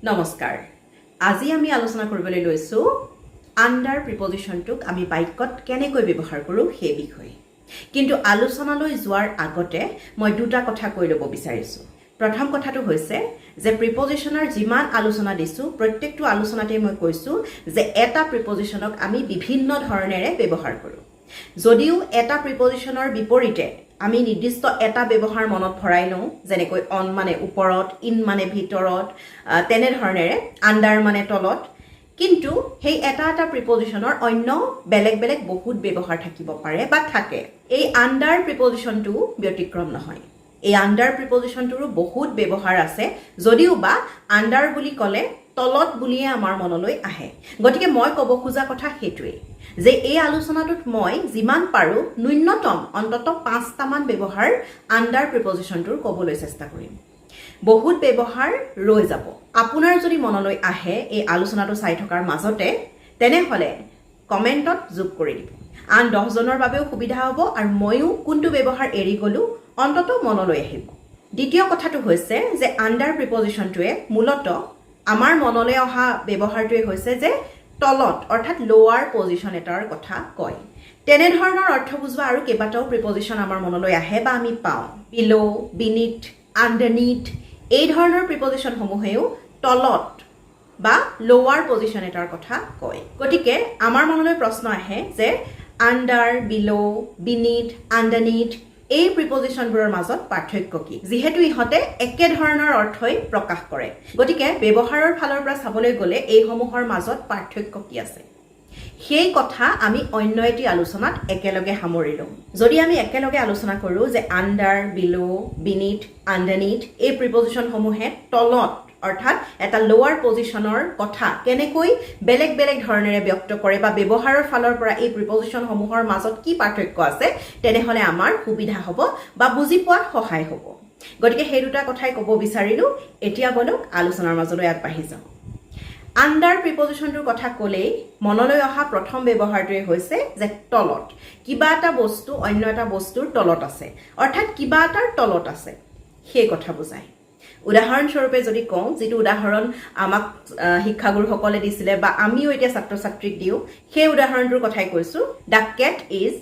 নমস্কাৰ আজি আমি আলোচনা কৰিবলৈ লৈছো আন্ডাৰ প্ৰিপজিশনটোক আমি বাক্যত কেনেকৈ ব্যৱহাৰ কৰো সেই বিষয়ে কিন্তু আলোচনালৈ যোৱাৰ আগতে মই দুটা কথা কৈ ল'ব বিচাৰিছো প্ৰথম কথাটো হৈছে যে প্ৰিপজিশনৰ যিমান আলোচনা দিছো প্ৰত্যেকটো আলোচনাতে মই কৈছো যে এটা প্ৰিপজিশনক আমি বিভিন্ন ধৰণেৰে ব্যৱহাৰ কৰো যদিও এটা প্ৰিপজিশনৰ বিপৰীতে আমি নিৰ্দিষ্ট এটা ব্যৱহাৰ মনত ভৰাই লওঁ যেনেকৈ অন মানে ওপৰত ইন মানে ভিতৰত তেনে ধৰণেৰে আন্ডাৰ মানে তলত কিন্তু সেই এটা প্ৰিপজিশনৰ অন্য বেলেগ বেলেগ বহুত ব্যৱহাৰ থাকিব পাৰে বা থাকে এই আন্ডাৰ প্ৰিপজিশনটো ব্যতিক্ৰম নহয় এই আন্ডাৰ প্ৰিপজিশনটোৰো বহুত ব্যৱহাৰ আছে যদিও বা আন্ডাৰ বুলি ক'লে তলত বুলিয়ে আমাৰ মনলৈ আহে গতিকে মই ক'ব খোজা কথা হেতুৱে যে এই আলোচনাটোত মই যিমান পাৰো ন্যূনতম অন্তত 5টা মান ব্যৱহাৰ আন্ডাৰ প্ৰিপজিশনটোৰ ক'বলৈ চেষ্টা কৰিম বহুত ব্যৱহাৰ ৰৈ যাব আপোনাৰ যদি মনলৈ আহে এই আলোচনাটো চাই থকাৰ মাজতে তেনেহলে কমেন্টত যোগ কৰি দিব আন 10 জনৰ বাবেও সুবিধা হ'ব আৰু মইও কোনটো ব্যৱহাৰ এৰি গলো অন্তত মনলৈ আহিব দ্বিতীয় কথাটো হৈছে যে আন্ডাৰ প্ৰিপজিশনটোৱে মূলতঃ আমাৰ মনলৈ অহা ব্যৱহাৰটোৱে হৈছে যে তলত অৰ্থাৎ লোৱাৰ পজিশন এটাৰ কথা কয় তেনে ধৰণৰ অৰ্থ বুজোৱা আৰু কেইবাটাও প্ৰিপজিশন আমাৰ মনলৈ আহে বা আমি পাওঁ বিলো বিনিথ আন্ডাৰনিথ এই ধৰণৰ প্ৰিপজিশন সমূহেও তলত বা লোৱাৰ পজিশন এটাৰ কথা কয় গতিকে আমাৰ মনলৈ প্ৰশ্ন আহে যে আন্ডাৰ বিলো বিনিথ আন্ডাৰনিথ এই প্ৰিপজিশনবোৰৰ মাজত পাৰ্থক্য কি যেহেতু ইহতে একে ধৰণৰ অৰ্থই প্ৰকাশ কৰে গতিকে ব্যৱহাৰৰ ফালৰ পৰা চাবলৈ গলে এই সমূহৰ মাজত পাৰ্থক্য কি আছে সেই কথা আমি অন্য এটি আলোচনাত একেলগে সামৰি লম যদি আমি একেলগে আলোচনা কৰো যে আন্ডাৰ বিলো বিনিথ আন্ডাৰনিথ এই প্ৰিপজিশন সমূহে তলত অৰ্থাৎ এটা লোৱাৰ পজিশনৰ কথা কেনেকৈ বেলেগ বেলেগ ধৰণেৰে ব্যক্ত কৰে বা ব্যৱহাৰৰ ফালৰ পৰা এই প্ৰিপজিশন সমূহৰ মাজত কি পাৰ্থক্য আছে তেনেহলে আমাৰ সুবিধা হ'ব বা বুজি পোৱাত সহায় হ'ব গতিকে সেই দুটা কথাই ক'ব বিচাৰিলো এতিয়া বলক আলোচনাৰ মাজলৈ আগবাঢ়ি যাওঁ আন্ডাৰ প্ৰিপজিশনটোৰ কথা ক'লেই মনলৈ অহা প্ৰথম ব্যৱহাৰটোৱে হৈছে যে তলত কিবা এটা বস্তু অন্য এটা বস্তুৰ তলত আছে অৰ্থাৎ কিবা এটাৰ তলত আছে সেই কথা বুজায় উদাহৰণ স্বৰূপে যদি কওঁ যেটো উদাহৰণ আমাক শিক্ষাগুৰুসকলে দিছিলে বা আমিও এতিয়া ছাত্ৰ ছাত্ৰীক দিও সেই উদাহৰণটোৰ কথাই কৈছো দা কেট ইজ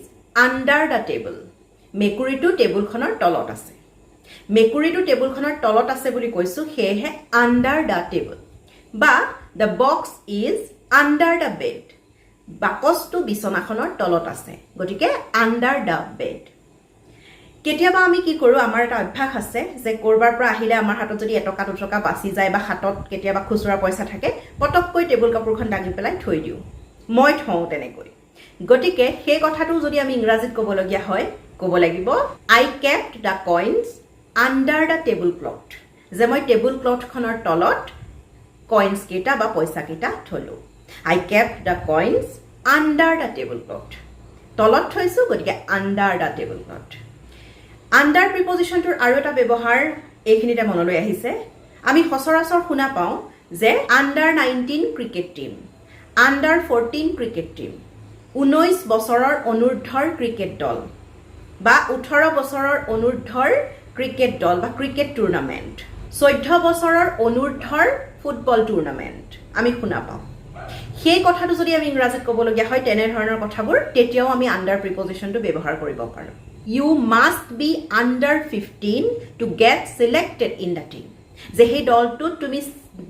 আন্ডাৰ দা টেবল মেকুৰীটো টেবুলখনৰ তলত আছে মেকুৰীটো টেবুলখনৰ তলত আছে বুলি কৈছো সেয়েহে আন্ডাৰ দা টেবল বা the box is under the bed বাকচটো বিছনাখনৰ তলত আছে গতিকে under the bed কেতিয়াবা আমি কি কৰো আমাৰ এটা অভ্যাস আছে যে কৰবাৰ পৰা আহিলে আমাৰ হাতত যদি এটকা দুটকা বাছি যায় বা হাতত কেতিয়াবা খুচুৰা পইচা থাকে পটককৈ টেবুল কাপোৰখন দাঙি পেলাই থৈ দিও মই থওঁ তেনেকৈ গতিকে সেই কথাটো যদি আমি ইংৰাজীত ক'বলগীয়া হয় ক'ব লাগিব I kept the coins under the table cloth যে মই টেবুল ক্লথখনৰ তলত coins কেটা বা পইচা কেটা থলো I kept the coins under the table cloth তলত থৈছো গতিকে under the table cloth under প্ৰিপজিশনটোৰ আৰু এটা ব্যৱহাৰ এইখিনিতে মনলৈ আহিছে আমি সচৰাচৰ শুনা পাওঁ যে under 19 cricket team under 14 cricket team 19 বছৰৰ অনুৰ্ধৰ ক্ৰিকেট দল বা 18 বছৰৰ অনুৰ্ধৰ ক্ৰিকেট দল বা ক্ৰিকেট টুৰ্নামেন্ট 14 বছৰৰ অনুৰ্ধৰ ফুটবল টুৰ্নামেন্ট আমি শুনা পাওঁ সেই কথাটো যদি আমি ইংৰাজীত ক'বলগীয়া হয় তেনে ধৰণৰ কথাবোৰ তেতিয়াও আমি আন্ডাৰ প্ৰিপজিশনটো ব্যৱহাৰ কৰিব পাৰোঁ You must be under 15 to get selected in the team. যে সেই দলটোত তুমি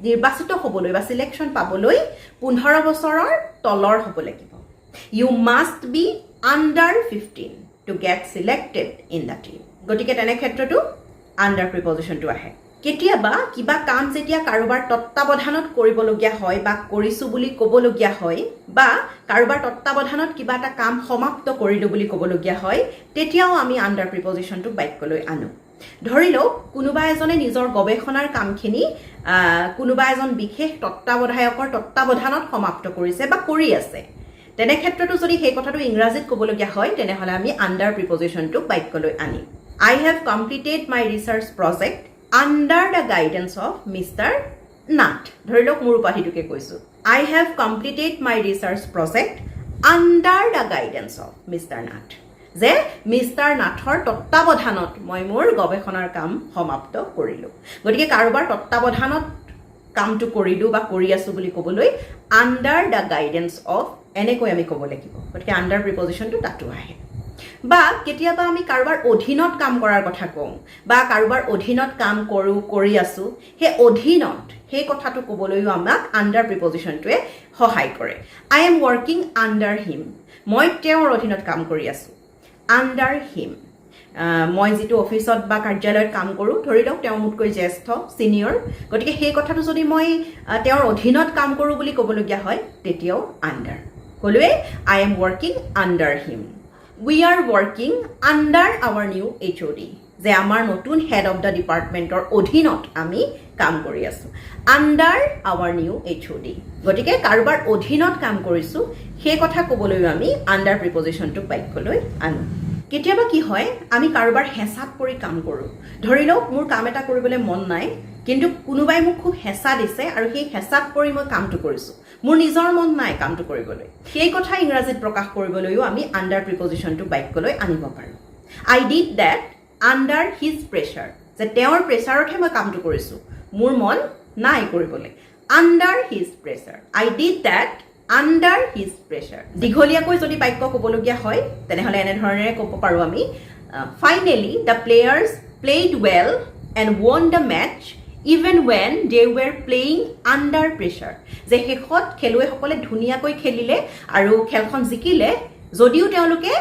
নিৰ্বাচিত হ'বলৈ বা সিলেকশন পাবলৈ 15 বছৰৰ তলৰ হ'ব লাগিব You must be under 15 to get selected in the team. গতিকে তেনে ক্ষেত্ৰতো আন্ডাৰ প্ৰিপজিশনটো আহে কেতিয়াবা কিবা কাম যেতিয়া কাৰোবাৰ তত্ত্বাৱধানত কৰিবলগীয়া হয় বা কৰিছো বুলি ক'বলগীয়া হয় বা কাৰোবাৰ তত্ত্বাৱধানত কিবা এটা কাম সমাপ্ত কৰিলো বুলি ক'বলগীয়া হয় তেতিয়াও আমি আন্ডাৰ প্ৰিপজিশনটো বাক্যলৈ আনো ধৰি লওক কোনোবা এজনে নিজৰ গৱেষণাৰ কামখিনি কোনোবা এজন বিশেষ তত্ত্বাৱধায়কৰ তত্ত্বাৱধানত সমাপ্ত কৰিছে বা কৰি আছে তেনে ক্ষেত্ৰতো যদি সেই কথাটো ইংৰাজীত ক'বলগীয়া হয় তেনেহলে আমি আন্ডাৰ প্ৰিপজিশনটো বাক্যলৈ আনিম I have completed my research project under the guidance of Mr. Nath ধৰি লওক মোৰ উপাধিটোকে কৈছো I have completed my research project under the guidance of Mr. Nath যে মিস্টাৰ নাথৰ তত্ত্বাৱধানত মই মোৰ গৱেষণাৰ কাম সমাপ্ত কৰিলো গতিকে কাৰোবাৰ তত্ত্বাৱধানত কামটো কৰিলোঁ বা কৰি আছোঁ বুলি ক'বলৈ আণ্ডাৰ দ্য গাইডেন্স অফ এনেকৈ আমি ক'ব লাগিব গতিকে আণ্ডাৰ প্ৰিপজিশ্যনটো তাতো আহে বা কেতিয়াবা আমি কাৰোবাৰ অধীনত কাম কৰাৰ কথা কওঁ বা কাৰোবাৰ অধীনত কাম কৰি আছোঁ সেই অধীনত সেই কথাটো ক'বলৈও আমাক আণ্ডাৰ প্ৰিপজিশ্যনটোৱে সহায় কৰে আই এম ৱৰ্কিং আণ্ডাৰ হিম মই তেওঁৰ অধীনত কাম কৰি আছোঁ আণ্ডাৰ হিম মই যিটো অফিচত বা কাৰ্যালয়ত কাম কৰোঁ ধৰি লওক তেওঁ মোতকৈ জ্যেষ্ঠ ছিনিয়ৰ গতিকে সেই কথাটো যদি মই তেওঁৰ অধীনত কাম কৰোঁ বুলি ক'বলগীয়া হয় তেতিয়াও আণ্ডাৰ ক'লোৱে I am working under him we are working under our new HOD যে আমাৰ নতুন হেড অফ দ্য ডিপাৰ্টমেণ্টৰ অধীনত আমি কাম কৰি আছোঁ আণ্ডাৰ আৱাৰ নিউ HOD গতিকে কাৰোবাৰ অধীনত কাম কৰিছোঁ সেই কথা ক'বলৈও আমি আণ্ডাৰ প্ৰিপজিশ্যনটোক বাক্যলৈ আনো কেতিয়াবা কি হয় আমি কাৰোবাৰ হেঁচাত পৰি কাম কৰোঁ ধৰি লওক মোৰ কাম এটা কৰিবলৈ মন নাই কিন্তু কোনোবাই মোক খুব হেঁচা দিছে আৰু সেই হেঁচাত পৰি মই কামটো কৰিছোঁ মোৰ নিজৰ মন নাই কামটো কৰিবলৈ সেই কথা ইংৰাজীত প্ৰকাশ কৰিবলৈও আমি আণ্ডাৰ প্ৰিপজিশ্যনটো বাক্যলৈ আনিব পাৰোঁ I did that under his pressure যে তেওঁৰ প্ৰেছাৰতহে মই কামটো কৰিছোঁ মোৰ মন নাই কৰিবলৈ under his pressure I did that under his pressure দীঘলীয়াকৈ যদি বাক্য ক'বলগীয়া হয় তেনেহ'লে এনেধৰণেৰে ক'ব পাৰোঁ আমি finally the players played well and won the match even when they were playing under pressure যে শেষত খেলুৱৈসকলে ধুনীয়াকৈ খেলিলে আৰু খেলখন জিকিলে যদিও তেওঁলোকে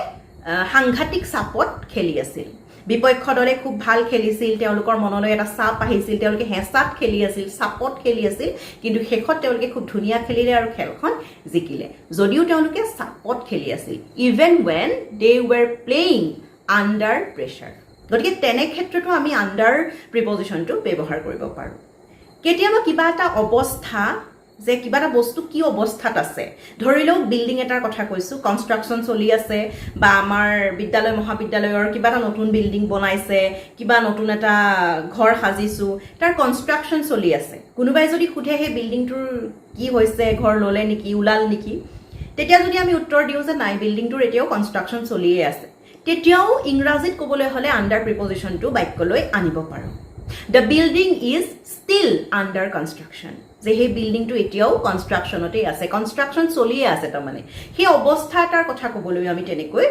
সাংঘাতিক চাপত খেলি আছিল বিপক্ষ দলে খুব ভাল খেলিছিল তেওঁলোকৰ মনলৈ এটা চাপ আহিছিল তেওঁলোকে হেঁচাত খেলি আছিল চাপত খেলি আছিল কিন্তু শেষত তেওঁলোকে খুব ধুনীয়া খেলিলে আৰু খেলখন জিকিলে যদিও তেওঁলোকে চাপত খেলি আছিল even when they were playing under pressure গতিকে তেনে ক্ষেত্ৰতো আমি আণ্ডাৰ প্ৰিপজিশ্যনটো ব্যৱহাৰ কৰিব পাৰোঁ কেতিয়াবা কিবা এটা অৱস্থা যে কিবা এটা বস্তু কি অৱস্থাত আছে ধৰি লওক বিল্ডিং এটাৰ কথা কৈছোঁ কনষ্ট্ৰাকশ্যন চলি আছে বা আমাৰ বিদ্যালয় মহাবিদ্যালয়ৰ কিবা এটা নতুন বিল্ডিং বনাইছে কিবা নতুন এটা ঘৰ সাজিছোঁ তাৰ কনষ্ট্ৰাকশ্যন চলি আছে কোনোবাই যদি সোধে সেই বিল্ডিংটোৰ কি হৈছে ঘৰ ল'লে নেকি ওলাল নেকি তেতিয়া যদি আমি উত্তৰ দিওঁ যে নাই বিল্ডিংটোৰ এতিয়াও কনষ্ট্ৰাকশ্যন চলিয়ে আছে তেতিয়াও ইংৰাজীত ক'বলৈ হ'লে আণ্ডাৰ প্ৰিপজিশ্যনটো বাক্যলৈ আনিব পাৰোঁ the building is still under construction যে সেই বিল্ডিংটো এতিয়াও কনষ্ট্ৰাকশ্যনতেই আছে কনষ্ট্ৰাকশ্যন চলিয়ে আছে তাৰমানে সেই অৱস্থা এটাৰ কথা ক'বলৈ আমি তেনেকৈ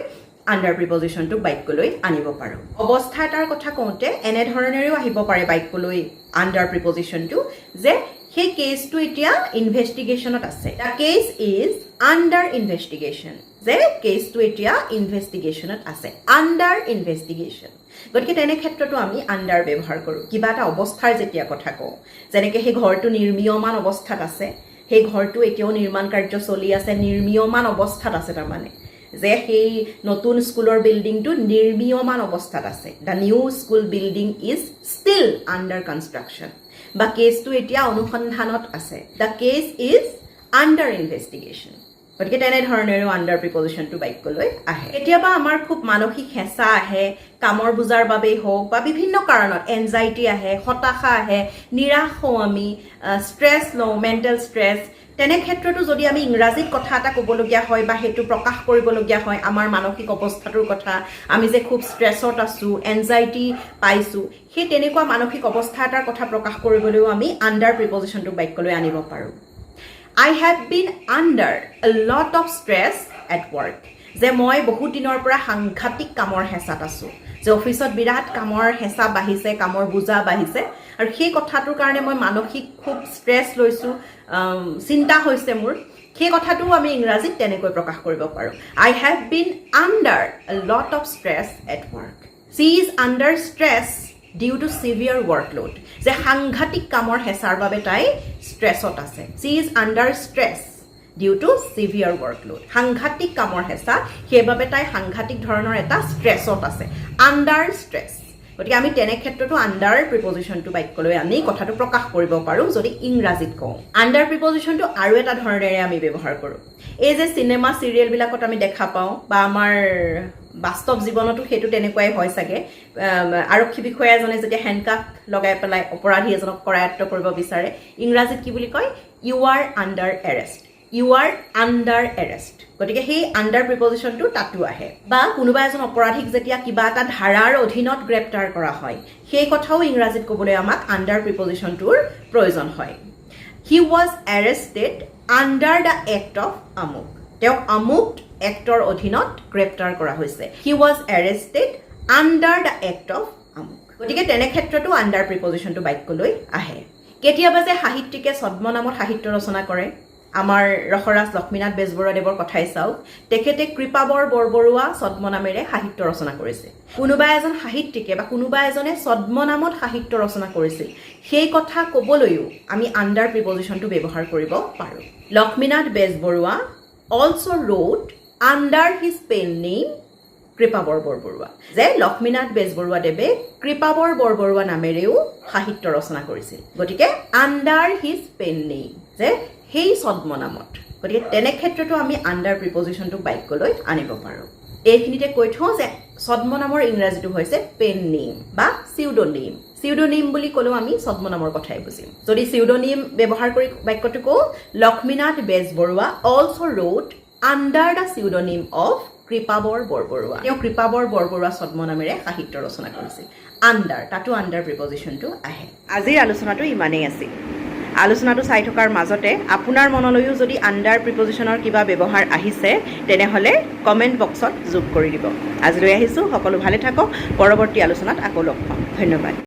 আণ্ডাৰ প্ৰিপজিশ্যনটোক বাক্যলৈ আনিব পাৰোঁ অৱস্থা এটাৰ কথা কওঁতে এনেধৰণেৰেও আহিব পাৰে বাক্যলৈ আণ্ডাৰ প্ৰিপজিশ্যনটো যে সেই কেছটো এতিয়া ইনভেষ্টিগেশ্যনত আছে the case is under investigation যে কেছটো এতিয়া ইনভেষ্টিগেশ্যনত আছে আণ্ডাৰ ইনভেষ্টিগেশ্যন গতিকে তেনে ক্ষেত্ৰতো আমি আণ্ডাৰ ব্যৱহাৰ কৰোঁ কিবা এটা অৱস্থাৰ যেতিয়া কথা কওঁ যেনেকৈ সেই ঘৰটো নিৰ্মীয়মান অৱস্থাত আছে সেই ঘৰটো এতিয়াও নিৰ্মাণ কাৰ্য চলি আছে নিৰ্মীয়মান অৱস্থাত আছে তাৰমানে যে সেই নতুন স্কুলৰ বিল্ডিংটো নিৰ্মীয়মান অৱস্থাত আছে the new school building is still under construction বা কেছটো এতিয়া অনুসন্ধানত আছে the case is under investigation গতিকে তেনেধৰণেৰেও আণ্ডাৰ প্ৰিপজিশ্যনটো বাক্যলৈ আহে কেতিয়াবা আমাৰ খুব মানসিক হেঁচা আহে কামৰ বোজাৰ বাবেই হওক বা বিভিন্ন কাৰণত এনজাইটি আহে হতাশা আহে নিৰাশ হওঁ আমি ষ্ট্ৰেছ লওঁ মেণ্টেল ষ্ট্ৰেছ তেনে ক্ষেত্ৰতো যদি আমি ইংৰাজীত কথা এটা ক'বলগীয়া হয় বা সেইটো প্ৰকাশ কৰিবলগীয়া হয় আমাৰ মানসিক অৱস্থাটোৰ কথা আমি যে খুব ষ্ট্ৰেছত আছোঁ এনজাইটি পাইছোঁ সেই তেনেকুৱা মানসিক অৱস্থা এটাৰ কথা প্ৰকাশ কৰিবলৈও আমি আণ্ডাৰ প্ৰিপজিশ্যনটো বাক্যলৈ আনিব পাৰোঁ I have been under a lot of stress at work যে মই বহুত দিনৰ পৰা সাংঘাতিক কামৰ হেঁচাত আছোঁ যে অফিচত বিৰাট কামৰ হেঁচা বাঢ়িছে কামৰ বোজা বাঢ়িছে আৰু সেই কথাটোৰ কাৰণে মই মানসিক খুব ষ্ট্ৰেছ লৈছোঁ চিন্তা হৈছে মোৰ সেই কথাটোও আমি ইংৰাজীত তেনেকৈ প্ৰকাশ কৰিব পাৰোঁ I have been under a lot of stress at work she is under stress due to severe workload যে সাংঘাতিক কামৰ হেঁচাৰ বাবে তাই ষ্ট্ৰেছত আছে she is under stress due to severe workload সাংঘাতিক কামৰ হেঁচা সেইবাবে তাই সাংঘাতিক ধৰণৰ এটা ষ্ট্ৰেছত আছে under stress গতিকে আমি তেনে ক্ষেত্ৰতো আণ্ডাৰ প্ৰিপজিশ্যনটো বাক্যলৈ আনি কথাটো প্ৰকাশ কৰিব পাৰোঁ যদি ইংৰাজীত কওঁ আণ্ডাৰ প্ৰিপজিশ্যনটো আৰু এটা ধৰণেৰে আমি ব্যৱহাৰ কৰোঁ এই যে চিনেমা চিৰিয়েলবিলাকত আমি দেখা পাওঁ বা আমাৰ বাস্তৱ জীৱনতো সেইটো তেনেকুৱাই হয় চাগে আৰক্ষী বিষয়া এজনে যেতিয়া হেণ্ডকাফ লগাই পেলাই অপৰাধী এজনক কৰায়ত্ব কৰিব বিচাৰে ইংৰাজীত কি বুলি কয় you are under arrest you are under arrest গতিকে সেই আণ্ডাৰ প্ৰিপজিশ্যনটো তাতো আহে বা কোনোবা এজন অপৰাধীক যেতিয়া কিবা এটা ধাৰাৰ অধীনত গ্ৰেপ্তাৰ কৰা হয় সেই কথাও ইংৰাজীত ক'বলৈ আমাক আণ্ডাৰ প্ৰিপজিশ্যনটোৰ প্ৰয়োজন হয় he was arrested under the act of আমুক তেওঁক আমুক এক্টৰ অধীনত গ্ৰেপ্তাৰ কৰা হৈছে he was arrested under the act of আমুক গতিকে তেনে ক্ষেত্ৰতো আণ্ডাৰ প্ৰিপজিশ্যনটো বাক্যলৈ আহে কেতিয়াবা যে সাহিত্যিকে ছদ্মনামত সাহিত্য ৰচনা কৰে আমাৰ ৰসৰাজ লক্ষ্মীনাথ বেজবৰুৱাদেৱৰ কথাই চাওক তেখেতে কৃপাবৰ বৰবৰুৱা ছদ্মনামেৰে সাহিত্য ৰচনা কৰিছে কোনোবা এজন সাহিত্যিকে বা কোনোবা এজনে ছদ্মনামত সাহিত্য ৰচনা কৰিছিল সেই কথা ক'বলৈও আমি আণ্ডাৰ প্ৰিপজিশ্যনটো ব্যৱহাৰ কৰিব পাৰোঁ Lakshminath Bezbaroa also wrote under his pen name Kripabar Borbarua যে লক্ষ্মীনাথ বেজবৰুৱাদেৱে কৃপাবৰ বৰবৰুৱা নামেৰেও সাহিত্য ৰচনা কৰিছিল গতিকে আণ্ডাৰ হিজ পেন নেম যে সেই ছদ্মনামত গতিকে তেনে ক্ষেত্ৰতো আমি আণ্ডাৰ প্ৰিপজিশ্যনটো বাক্যলৈ আনিব পাৰোঁ এইখিনিতে কৈ থওঁ যে ছদ্মনামৰ ইংৰাজীটো হৈছে পেন নেম বা চিউডোনেম চিউডোনেম বুলি ক'লেও আমি ছদ্মনামৰ কথাই বুজিম যদি চিউডোনেম ব্যৱহাৰ কৰি বাক্যটো কওঁ Lakshminath Bezbaroa also wrote under the pseudonym of Kripabar Borbarua তেওঁ কৃপাবৰ বৰবৰুৱা ছদ্মনামেৰে সাহিত্য ৰচনা কৰিছিল আণ্ডাৰ তাতো আণ্ডাৰ প্ৰিপজিশ্যনটো আহে আজিৰ আলোচনাটো ইমানেই আছিল আলোচনাটো চাই থকাৰ মাজতে আপোনাৰ মনলৈও যদি আণ্ডাৰ প্ৰিপজিশ্যনৰ কিবা ব্যৱহাৰ আহিছে তেনেহ'লে কমেণ্ট বক্সত যোগ কৰি দিব আজিলৈ আহিছোঁ সকলো ভালে থাকক পৰৱৰ্তী আলোচনাত আকৌ লগ পাম ধন্যবাদ